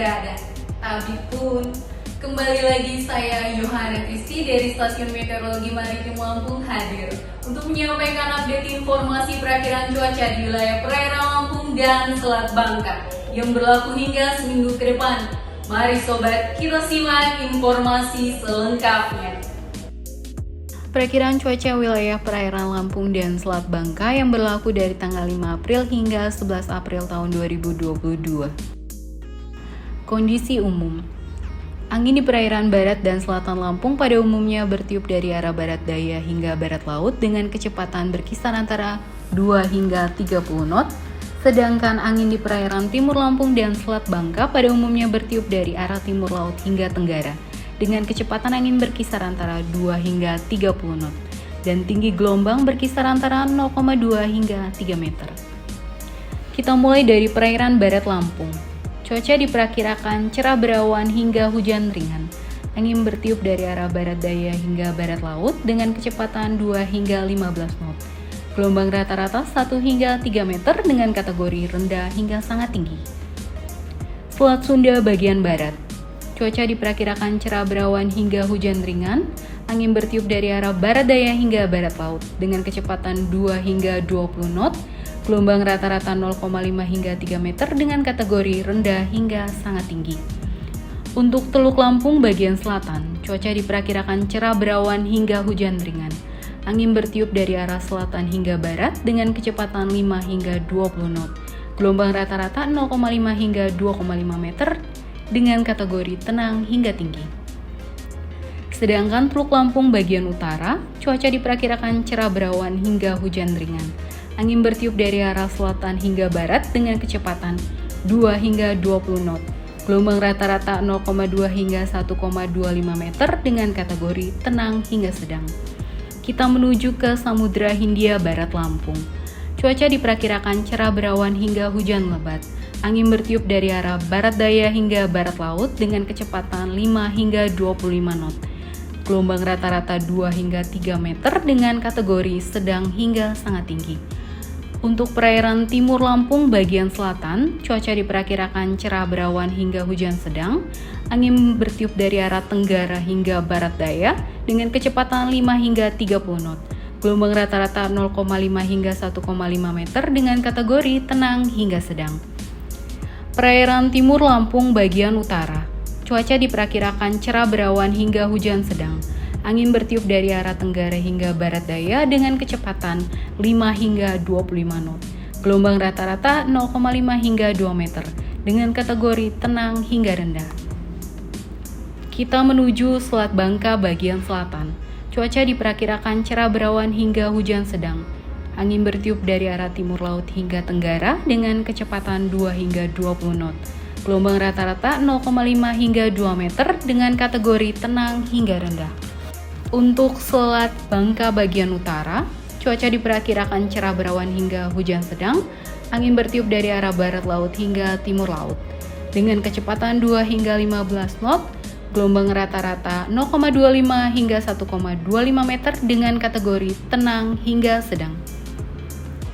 berada. Tapi pun, kembali lagi saya Yohana Kristi dari Stasiun Meteorologi Maritim Lampung hadir untuk menyampaikan update informasi perakiran cuaca di wilayah perairan Lampung dan Selat Bangka yang berlaku hingga seminggu ke depan. Mari sobat, kita simak informasi selengkapnya. Perakiraan cuaca wilayah perairan Lampung dan Selat Bangka yang berlaku dari tanggal 5 April hingga 11 April tahun 2022. Kondisi umum. Angin di perairan barat dan selatan Lampung pada umumnya bertiup dari arah barat daya hingga barat laut dengan kecepatan berkisar antara 2 hingga 30 knot, sedangkan angin di perairan timur Lampung dan Selat Bangka pada umumnya bertiup dari arah timur laut hingga tenggara dengan kecepatan angin berkisar antara 2 hingga 30 knot dan tinggi gelombang berkisar antara 0,2 hingga 3 meter. Kita mulai dari perairan barat Lampung. Cuaca diperkirakan cerah berawan hingga hujan ringan. Angin bertiup dari arah barat daya hingga barat laut dengan kecepatan 2 hingga 15 knot. Gelombang rata-rata 1 hingga 3 meter dengan kategori rendah hingga sangat tinggi. Selat Sunda bagian barat. Cuaca diperkirakan cerah berawan hingga hujan ringan. Angin bertiup dari arah barat daya hingga barat laut dengan kecepatan 2 hingga 20 knot. Gelombang rata-rata 0,5 hingga 3 meter dengan kategori rendah hingga sangat tinggi. Untuk Teluk Lampung bagian selatan, cuaca diperkirakan cerah berawan hingga hujan ringan. Angin bertiup dari arah selatan hingga barat dengan kecepatan 5 hingga 20 knot. Gelombang rata-rata 0,5 hingga 2,5 meter dengan kategori tenang hingga tinggi. Sedangkan Teluk Lampung bagian utara, cuaca diperkirakan cerah berawan hingga hujan ringan. Angin bertiup dari arah selatan hingga barat dengan kecepatan 2 hingga 20 knot. Gelombang rata-rata 0,2 hingga 1,25 meter dengan kategori tenang hingga sedang. Kita menuju ke Samudra Hindia Barat Lampung. Cuaca diperkirakan cerah berawan hingga hujan lebat. Angin bertiup dari arah barat daya hingga barat laut dengan kecepatan 5 hingga 25 knot. Gelombang rata-rata 2 hingga 3 meter dengan kategori sedang hingga sangat tinggi. Untuk perairan timur Lampung bagian selatan, cuaca diperkirakan cerah berawan hingga hujan sedang. Angin bertiup dari arah tenggara hingga barat daya dengan kecepatan 5 hingga 30 knot. Gelombang rata-rata 0,5 hingga 1,5 meter dengan kategori tenang hingga sedang. Perairan timur Lampung bagian utara, cuaca diperkirakan cerah berawan hingga hujan sedang. Angin bertiup dari arah tenggara hingga barat daya dengan kecepatan 5 hingga 25 knot. Gelombang rata-rata 0,5 hingga 2 meter dengan kategori tenang hingga rendah. Kita menuju Selat Bangka bagian selatan. Cuaca diperkirakan cerah berawan hingga hujan sedang. Angin bertiup dari arah timur laut hingga tenggara dengan kecepatan 2 hingga 20 knot. Gelombang rata-rata 0,5 hingga 2 meter dengan kategori tenang hingga rendah. Untuk Selat Bangka bagian utara, cuaca diperkirakan cerah berawan hingga hujan sedang. Angin bertiup dari arah barat laut hingga timur laut dengan kecepatan 2 hingga 15 knot. Gelombang rata-rata 0,25 hingga 1,25 meter dengan kategori tenang hingga sedang.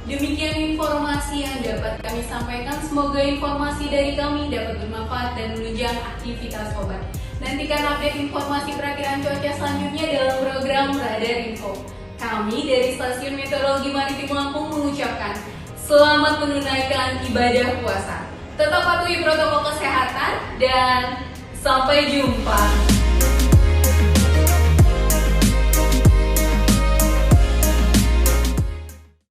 Demikian informasi yang dapat kami sampaikan. Semoga informasi dari kami dapat bermanfaat dan menunjang aktivitas sobat. Nantikan update informasi perakiraan cuaca selanjutnya dalam program Radar Info. Kami dari Stasiun Meteorologi Maritim Lampung mengucapkan selamat menunaikan ibadah puasa. Tetap patuhi protokol kesehatan dan sampai jumpa.